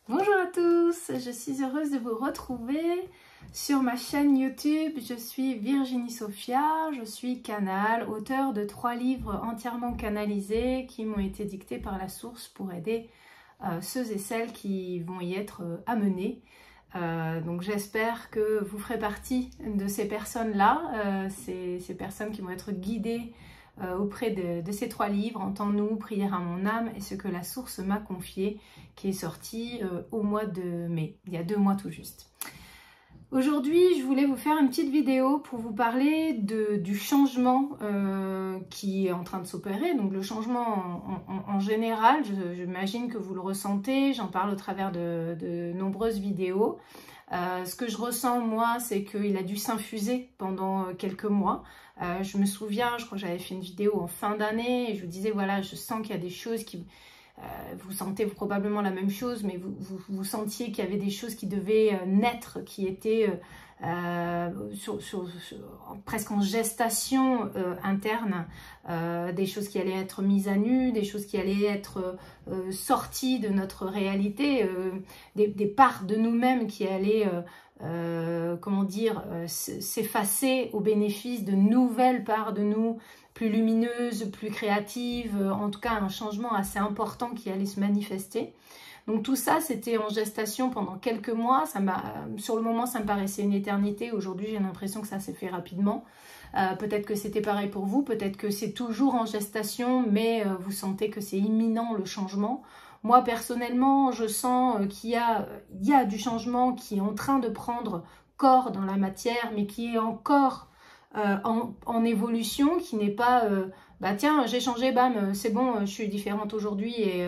Bonjour à tous, je suis heureuse de vous retrouver sur ma chaîne YouTube. Je suis Virginie Sophia, je suis canal, auteure de 3 livres entièrement canalisés qui m'ont été dictés par la source pour aider ceux et celles qui vont y être amenés. Donc j'espère que vous ferez partie de ces personnes-là, ces personnes qui vont être guidées auprès de ces 3 livres, Entends-nous, Prière à mon âme et ce que la source m'a confié, qui est sorti au mois de mai, il y a 2 mois tout juste. Aujourd'hui, je voulais vous faire une petite vidéo pour vous parler du changement qui est en train de s'opérer. Donc le changement en général, j'imagine que vous le ressentez, j'en parle au travers de nombreuses vidéos. Ce que je ressens moi, c'est qu'il a dû s'infuser pendant quelques mois. Je me souviens, je crois que j'avais fait une vidéo en fin d'année et je vous disais voilà, je sens qu'il y a des choses qui... vous sentez probablement la même chose, mais vous sentiez qu'il y avait des choses qui devaient naître, qui étaient presque en gestation interne, des choses qui allaient être mises à nu, des choses qui allaient être sorties de notre réalité, des parts de nous-mêmes qui allaient... comment dire, s'effacer au bénéfice de nouvelles parts de nous, plus lumineuses, plus créatives, en tout cas un changement assez important qui allait se manifester. Donc tout ça, c'était en gestation pendant quelques mois. Sur le moment, ça me paraissait une éternité. Aujourd'hui, j'ai l'impression que ça s'est fait rapidement. Peut-être que c'était pareil pour vous, peut-être que c'est toujours en gestation, mais vous sentez que c'est imminent le changement. Moi, personnellement, je sens qu'il y a du changement qui est en train de prendre corps dans la matière, mais qui est encore en évolution, qui n'est pas bah tiens, j'ai changé, bam, c'est bon, je suis différente aujourd'hui et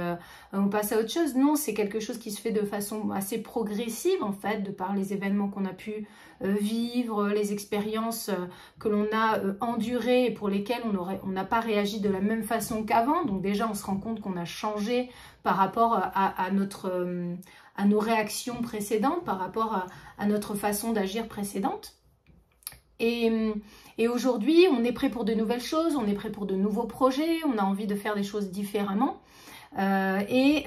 on passe à autre chose. Non, c'est quelque chose qui se fait de façon assez progressive, en fait, de par les événements qu'on a pu vivre, les expériences que l'on a endurées et pour lesquelles on n'a pas réagi de la même façon qu'avant. Donc déjà, on se rend compte qu'on a changé par rapport à nos réactions précédentes, par rapport à notre façon d'agir précédente. Et aujourd'hui, on est prêt pour de nouvelles choses, on est prêt pour de nouveaux projets, on a envie de faire des choses différemment et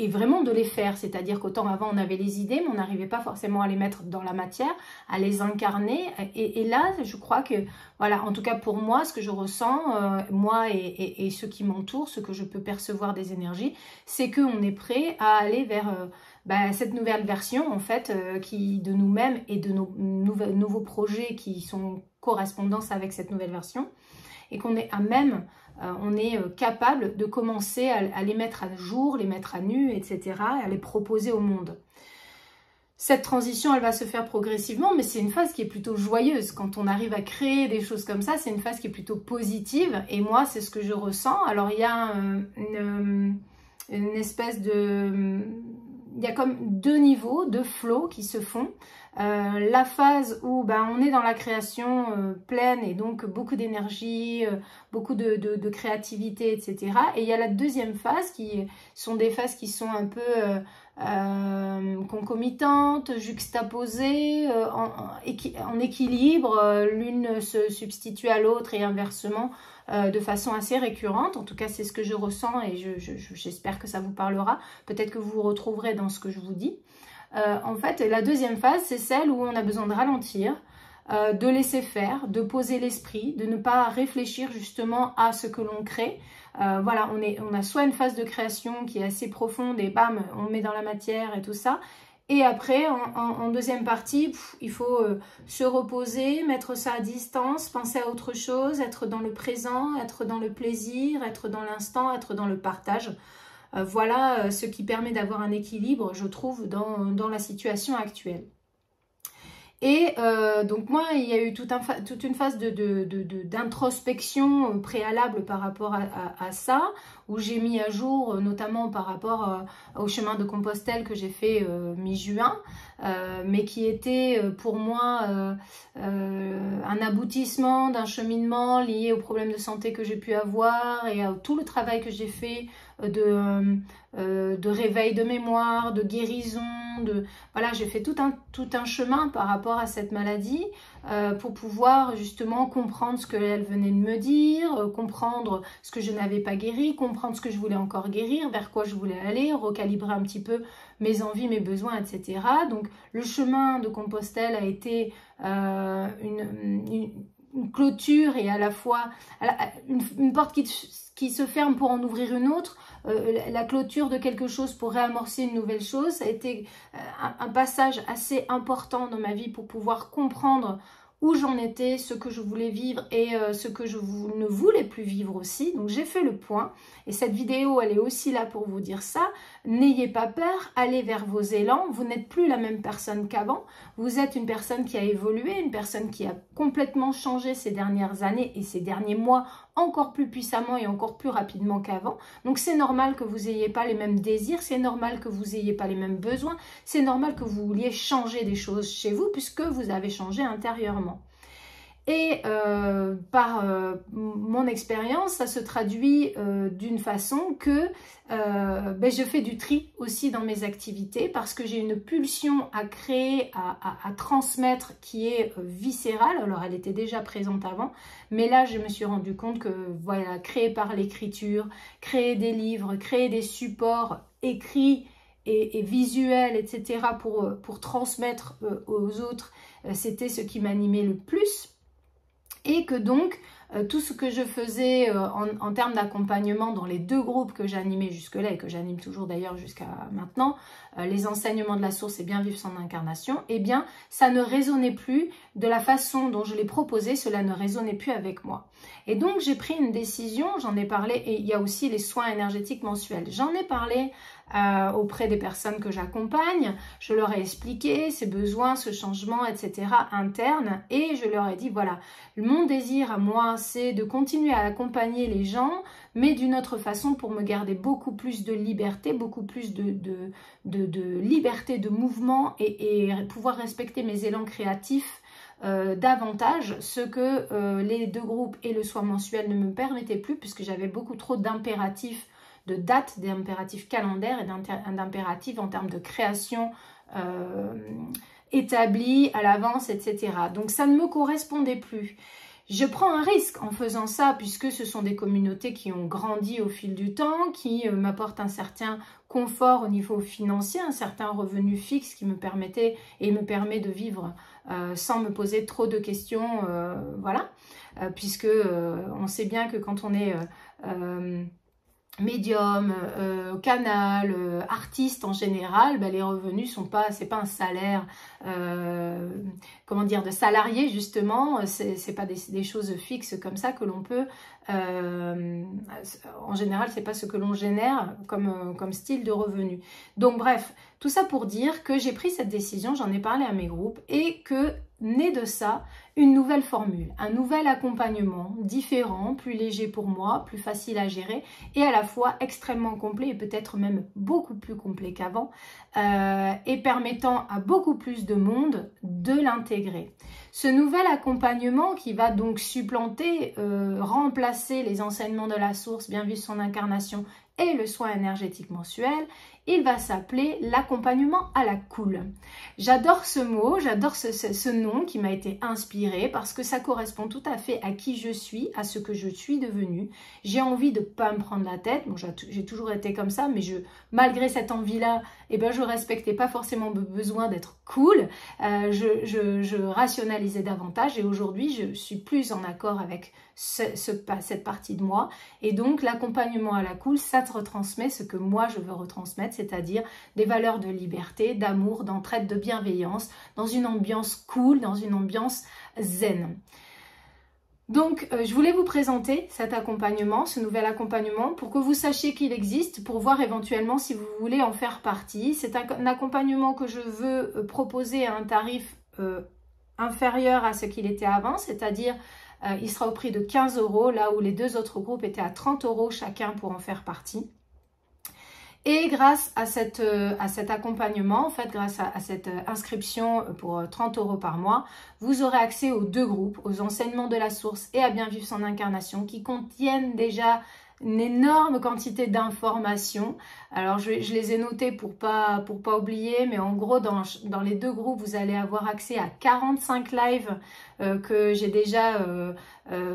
vraiment de les faire. C'est-à-dire qu'autant avant, on avait les idées, mais on n'arrivait pas forcément à les mettre dans la matière, à les incarner. Et là, je crois que, voilà, en tout cas pour moi, ce que je ressens, moi et ceux qui m'entourent, ce que je peux percevoir des énergies, c'est qu'on est prêt à aller vers... cette nouvelle version en fait de nous-mêmes et de nos nouveaux projets qui sont en correspondance avec cette nouvelle version et qu'on est on est capable de commencer à les mettre à jour, les mettre à nu, etc., à les proposer au monde. Cette transition, elle va se faire progressivement, mais c'est une phase qui est plutôt joyeuse. Quand on arrive à créer des choses comme ça, c'est une phase qui est plutôt positive et moi, c'est ce que je ressens. Alors, il y a une espèce de... Il y a comme 2 niveaux de flow qui se font. La phase où on est dans la création pleine et donc beaucoup d'énergie, beaucoup de créativité, etc. Et il y a la deuxième phase qui sont des phases qui sont un peu concomitantes, juxtaposées, en équilibre. L'une se substitue à l'autre et inversement de façon assez récurrente. En tout cas, c'est ce que je ressens et j'espère que ça vous parlera. Peut-être que vous vous retrouverez dans ce que je vous dis. En fait, la deuxième phase, c'est celle où on a besoin de ralentir, de laisser faire, de poser l'esprit, de ne pas réfléchir justement à ce que l'on crée. Voilà, on a soit une phase de création qui est assez profonde et bam, on met dans la matière et tout ça. Et après, en deuxième partie, il faut se reposer, mettre ça à distance, penser à autre chose, être dans le présent, être dans le plaisir, être dans l'instant, être dans le partage. Voilà ce qui permet d'avoir un équilibre, je trouve, dans la situation actuelle. Et donc moi, il y a eu toute une phase d'introspection préalable par rapport à ça, où j'ai mis à jour, notamment par rapport au chemin de Compostelle que j'ai fait mi-juin, mais qui était pour moi un aboutissement d'un cheminement lié aux problèmes de santé que j'ai pu avoir et à tout le travail que j'ai fait de réveil de mémoire, de guérison, Voilà, j'ai fait tout un chemin par rapport à cette maladie pour pouvoir justement comprendre ce qu'elle venait de me dire, comprendre ce que je n'avais pas guéri, comprendre ce que je voulais encore guérir, vers quoi je voulais aller, recalibrer un petit peu mes envies, mes besoins, etc. Donc le chemin de Compostelle a été une clôture et à la fois une porte qui se ferme pour en ouvrir une autre, la clôture de quelque chose pour réamorcer une nouvelle chose. Ça a été un passage assez important dans ma vie pour pouvoir comprendre où j'en étais, ce que je voulais vivre et ce que je ne voulais plus vivre aussi. Donc j'ai fait le point et cette vidéo elle est aussi là pour vous dire ça. N'ayez pas peur, allez vers vos élans, vous n'êtes plus la même personne qu'avant, vous êtes une personne qui a évolué, une personne qui a complètement changé ces dernières années et ces derniers mois encore plus puissamment et encore plus rapidement qu'avant. Donc c'est normal que vous n'ayez pas les mêmes désirs, c'est normal que vous n'ayez pas les mêmes besoins, c'est normal que vous vouliez changer des choses chez vous puisque vous avez changé intérieurement. Et par mon expérience, ça se traduit d'une façon que je fais du tri aussi dans mes activités parce que j'ai une pulsion à créer, à transmettre qui est viscérale. Alors elle était déjà présente avant, mais là je me suis rendu compte que voilà, créer par l'écriture, créer des livres, créer des supports écrits et visuels, etc. pour transmettre aux autres, c'était ce qui m'animait le plus. Et que donc, tout ce que je faisais en termes d'accompagnement dans les deux groupes que j'animais jusque-là et que j'anime toujours d'ailleurs jusqu'à maintenant, les enseignements de la source et bien vivre son incarnation, eh bien, ça ne résonnait plus de la façon dont je l'ai proposé, cela ne résonnait plus avec moi. Et donc, j'ai pris une décision, j'en ai parlé, et il y a aussi les soins énergétiques mensuels. J'en ai parlé auprès des personnes que j'accompagne, je leur ai expliqué ces besoins, ce changement, etc. interne, et je leur ai dit, voilà, mon désir à moi, c'est de continuer à accompagner les gens, mais d'une autre façon pour me garder beaucoup plus de liberté, beaucoup plus de liberté de mouvement et pouvoir respecter mes élans créatifs davantage, ce que les deux groupes et le soin mensuel ne me permettaient plus puisque j'avais beaucoup trop d'impératifs de dates, d'impératifs calendaires et d'impératifs en termes de création établis à l'avance, etc. Donc ça ne me correspondait plus. Je prends un risque en faisant ça puisque ce sont des communautés qui ont grandi au fil du temps, qui m'apportent un certain confort au niveau financier, un certain revenu fixe qui me permettait et me permet de vivre sans me poser trop de questions, voilà, puisque on sait bien que quand on est médium, canal, artiste en général, les revenus sont pas, c'est pas un salaire, comment dire, de salarié justement, c'est pas des choses fixes comme ça que l'on peut, en général c'est pas ce que l'on génère comme style de revenu. Donc bref, tout ça pour dire que j'ai pris cette décision, j'en ai parlé à mes groupes et que naît de ça une nouvelle formule, un nouvel accompagnement différent, plus léger pour moi, plus facile à gérer et à la fois extrêmement complet et peut-être même beaucoup plus complet qu'avant et permettant à beaucoup plus de monde de l'intégrer. Ce nouvel accompagnement qui va donc supplanter, remplacer les enseignements de la source, bien vivre son incarnation et le soin énergétique mensuel, il va s'appeler l'accompagnement à la cool. J'adore ce mot, j'adore ce nom qui m'a été inspiré parce que ça correspond tout à fait à qui je suis, à ce que je suis devenue. J'ai envie de ne pas me prendre la tête, bon, j'ai toujours été comme ça, mais malgré cette envie-là, je respectais pas forcément le besoin d'être cool, je rationalisais davantage et aujourd'hui je suis plus en accord avec cette partie de moi et donc l'accompagnement à la cool, ça te retransmet ce que moi je veux retransmettre, c'est-à-dire des valeurs de liberté, d'amour, d'entraide, de bienveillance, dans une ambiance cool, dans une ambiance zen. Donc, je voulais vous présenter cet accompagnement, ce nouvel accompagnement, pour que vous sachiez qu'il existe, pour voir éventuellement si vous voulez en faire partie. C'est un accompagnement que je veux proposer à un tarif inférieur à ce qu'il était avant, c'est-à-dire il sera au prix de 15 €, là où les deux autres groupes étaient à 30 € chacun pour en faire partie. Et grâce à cet accompagnement, en fait, grâce à cette inscription pour 30 € par mois, vous aurez accès aux deux groupes, aux enseignements de la source et à bien vivre son incarnation, qui contiennent déjà une énorme quantité d'informations. Alors je les ai notées pour pas oublier, mais en gros dans les deux groupes vous allez avoir accès à 45 lives que j'ai déjà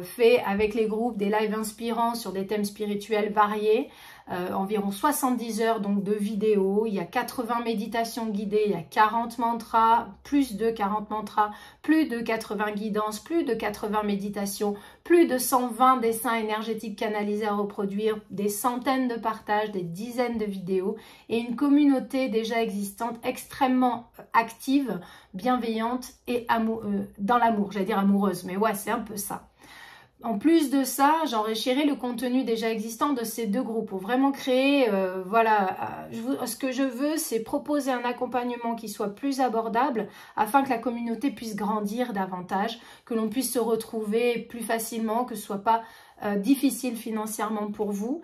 fait avec les groupes, des lives inspirants sur des thèmes spirituels variés. Environ 70 heures donc de vidéos, il y a 80 méditations guidées, il y a 40 mantras, plus de 40 mantras, plus de 80 guidances, plus de 80 méditations, plus de 120 dessins énergétiques canalisés à reproduire, des centaines de partages, des dizaines de vidéos et une communauté déjà existante extrêmement active, bienveillante et dans l'amour, j'allais dire amoureuse, mais ouais, c'est un peu ça. En plus de ça, j'enrichirai le contenu déjà existant de ces deux groupes pour vraiment créer, ce que je veux, c'est proposer un accompagnement qui soit plus abordable afin que la communauté puisse grandir davantage, que l'on puisse se retrouver plus facilement, que ce soit pas difficile financièrement pour vous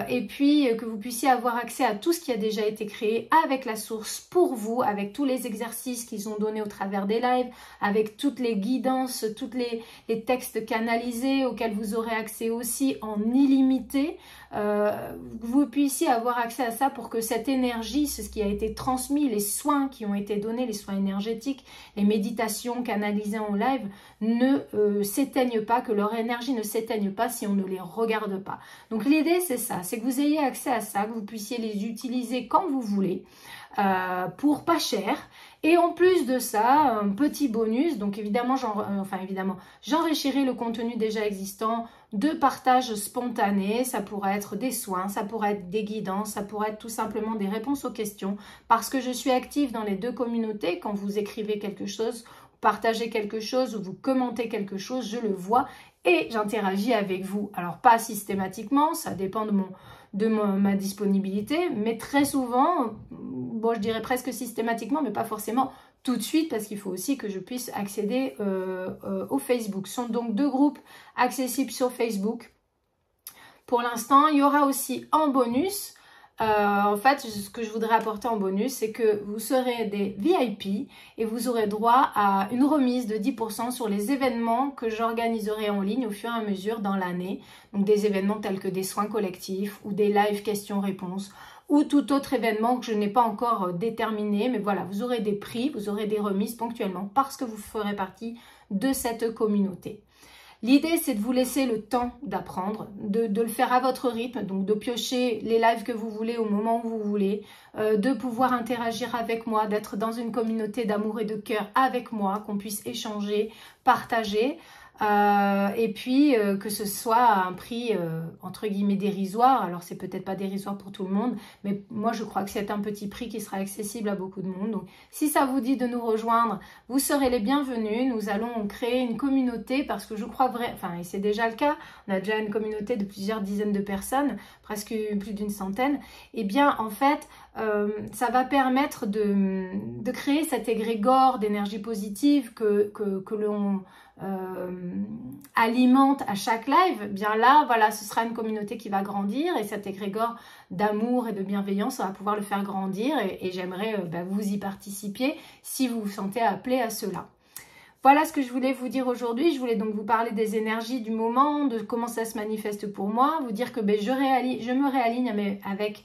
et puis que vous puissiez avoir accès à tout ce qui a déjà été créé avec la source pour vous, avec tous les exercices qu'ils ont donnés au travers des lives, avec toutes les guidances, tous les textes canalisés auxquels vous aurez accès aussi en illimité. Vous puissiez avoir accès à ça pour que cette énergie, ce qui a été transmis, les soins qui ont été donnés, les soins énergétiques, les méditations canalisées en live ne s'éteignent pas, que leur énergie ne s'éteigne pas si on ne les regarde pas. Donc l'idée c'est ça, c'est que vous ayez accès à ça, que vous puissiez les utiliser quand vous voulez, pour pas cher. Et en plus de ça, un petit bonus, donc évidemment, j'enrichirai le contenu déjà existant de partage spontané. Ça pourrait être des soins, ça pourrait être des guidances, ça pourrait être tout simplement des réponses aux questions. Parce que je suis active dans les deux communautés, quand vous écrivez quelque chose, partagez quelque chose ou vous commentez quelque chose, je le vois et j'interagis avec vous. Alors pas systématiquement, ça dépend de ma disponibilité, mais très souvent, bon je dirais presque systématiquement, mais pas forcément tout de suite parce qu'il faut aussi que je puisse accéder au Facebook. Ce sont donc deux groupes accessibles sur Facebook. Pour l'instant, il y aura aussi en bonus, en fait, ce que je voudrais apporter en bonus, c'est que vous serez des VIP et vous aurez droit à une remise de 10% sur les événements que j'organiserai en ligne au fur et à mesure dans l'année. Donc des événements tels que des soins collectifs ou des live questions-réponses ou tout autre événement que je n'ai pas encore déterminé. Mais voilà, vous aurez des prix, vous aurez des remises ponctuellement parce que vous ferez partie de cette communauté. L'idée, c'est de vous laisser le temps d'apprendre, de le faire à votre rythme, donc de piocher les lives que vous voulez au moment où vous voulez, de pouvoir interagir avec moi, d'être dans une communauté d'amour et de cœur avec moi, qu'on puisse échanger, partager. Et puis que ce soit à un prix entre guillemets dérisoire. Alors c'est peut-être pas dérisoire pour tout le monde, mais moi je crois que c'est un petit prix qui sera accessible à beaucoup de monde. Donc si ça vous dit de nous rejoindre, vous serez les bienvenus. Nous allons créer une communauté parce que je crois et c'est déjà le cas, on a déjà une communauté de plusieurs dizaines de personnes, presque plus d'une centaine. Et bien en fait ça va permettre de créer cet égrégore d'énergie positive que l'on alimente à chaque live. Bien là, voilà, ce sera une communauté qui va grandir et cet égrégore d'amour et de bienveillance, on va pouvoir le faire grandir et j'aimerais vous y participiez si vous vous sentez appelé à cela. Voilà ce que je voulais vous dire aujourd'hui. Je voulais donc vous parler des énergies du moment, de comment ça se manifeste pour moi, vous dire que je me réaligne avec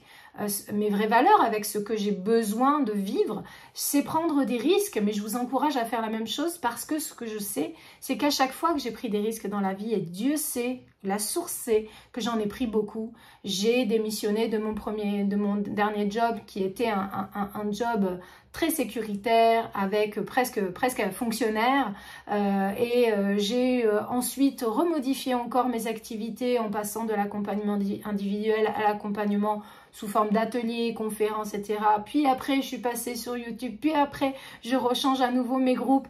mes vraies valeurs, avec ce que j'ai besoin de vivre. C'est prendre des risques, mais je vous encourage à faire la même chose parce que ce que je sais, c'est qu'à chaque fois que j'ai pris des risques dans la vie, et Dieu sait, la source sait que j'en ai pris beaucoup. J'ai démissionné de mon dernier job qui était un job très sécuritaire avec presque fonctionnaire j'ai ensuite remodifié encore mes activités en passant de l'accompagnement individuel à l'accompagnement sous forme d'ateliers, conférences, etc. Puis après, je suis passée sur YouTube. Puis après, je rechange à nouveau mes groupes.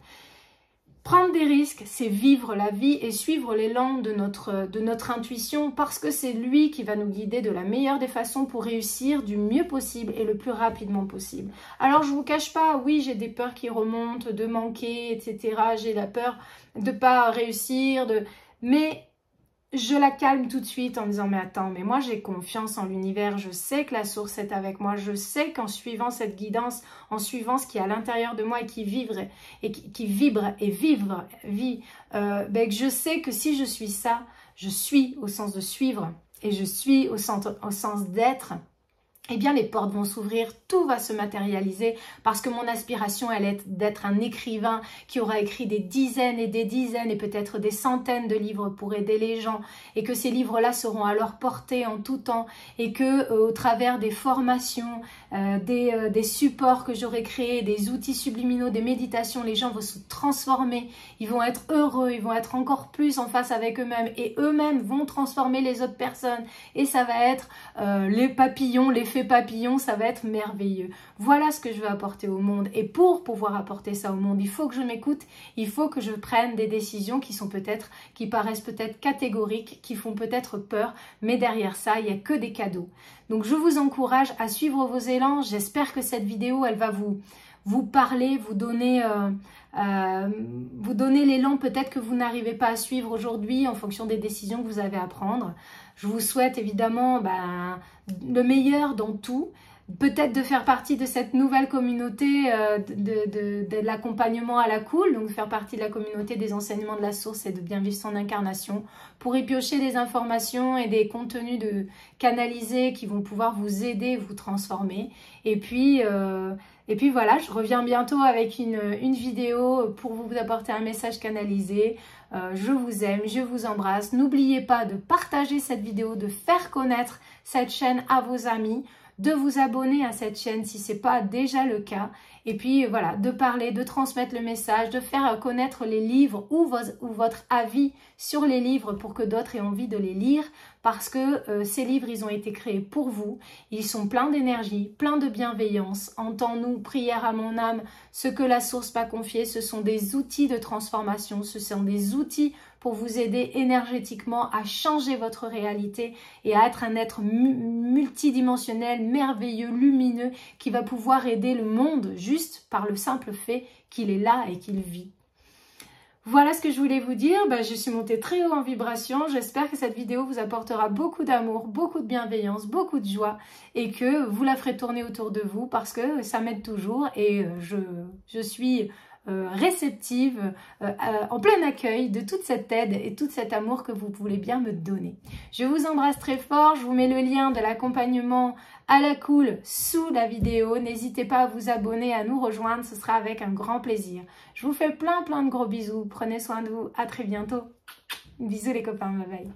Prendre des risques, c'est vivre la vie et suivre l'élan de notre intuition parce que c'est lui qui va nous guider de la meilleure des façons pour réussir du mieux possible et le plus rapidement possible. Alors, je vous cache pas, oui, j'ai des peurs qui remontent, de manquer, etc. J'ai la peur de pas réussir, mais je la calme tout de suite en disant mais attends, mais moi j'ai confiance en l'univers, je sais que la source est avec moi, je sais qu'en suivant cette guidance, en suivant ce qui est à l'intérieur de moi et qui vibre que je sais que si je suis ça, je suis au sens de suivre et je suis au sens d'être, eh bien les portes vont s'ouvrir, tout va se matérialiser parce que mon aspiration, elle est d'être un écrivain qui aura écrit des dizaines et peut-être des centaines de livres pour aider les gens et que ces livres-là seront à leur portée en tout temps et que au travers des formations, des supports que j'aurai créés, des outils subliminaux, des méditations, les gens vont se transformer, ils vont être heureux, ils vont être encore plus en face avec eux-mêmes et eux-mêmes vont transformer les autres personnes et ça va être les papillons, l'effet papillon, ça va être merveilleux. Voilà ce que je veux apporter au monde et pour pouvoir apporter ça au monde, il faut que je m'écoute, il faut que je prenne des décisions qui paraissent peut-être catégoriques, qui font peut-être peur, mais derrière ça, il n'y a que des cadeaux. Donc je vous encourage à suivre vos élans, j'espère que cette vidéo, elle va vous parler, vous donner l'élan peut-être que vous n'arrivez pas à suivre aujourd'hui en fonction des décisions que vous avez à prendre. Je vous souhaite évidemment le meilleur dans tout. Peut-être de faire partie de cette nouvelle communauté de l'accompagnement à la cool, donc faire partie de la communauté des enseignements de la source et de bien vivre son incarnation, pour y piocher des informations et des contenus canalisés qui vont pouvoir vous aider, vous transformer. Et puis voilà, je reviens bientôt avec une vidéo pour vous apporter un message canalisé. Je vous aime, je vous embrasse. N'oubliez pas de partager cette vidéo, de faire connaître cette chaîne à vos amis, de vous abonner à cette chaîne si ce n'est pas déjà le cas. Et puis voilà, de parler, de transmettre le message, de faire connaître les livres ou votre avis sur les livres pour que d'autres aient envie de les lire. Parce que ces livres, ils ont été créés pour vous. Ils sont pleins d'énergie, pleins de bienveillance. Entends-nous, prière à mon âme, ce que la source m'a confié, ce sont des outils de transformation, ce sont des outils pour vous aider énergétiquement à changer votre réalité et à être un être multidimensionnel, merveilleux, lumineux, qui va pouvoir aider le monde juste par le simple fait qu'il est là et qu'il vit. Voilà ce que je voulais vous dire. Je suis montée très haut en vibration. J'espère que cette vidéo vous apportera beaucoup d'amour, beaucoup de bienveillance, beaucoup de joie et que vous la ferez tourner autour de vous parce que ça m'aide toujours et je suis réceptive, en plein accueil de toute cette aide et tout cet amour que vous voulez bien me donner. Je vous embrasse très fort, je vous mets le lien de l'accompagnement à la cool sous la vidéo. N'hésitez pas à vous abonner, à nous rejoindre, ce sera avec un grand plaisir. Je vous fais plein de gros bisous, prenez soin de vous, à très bientôt. Bisous les copains, bye bye.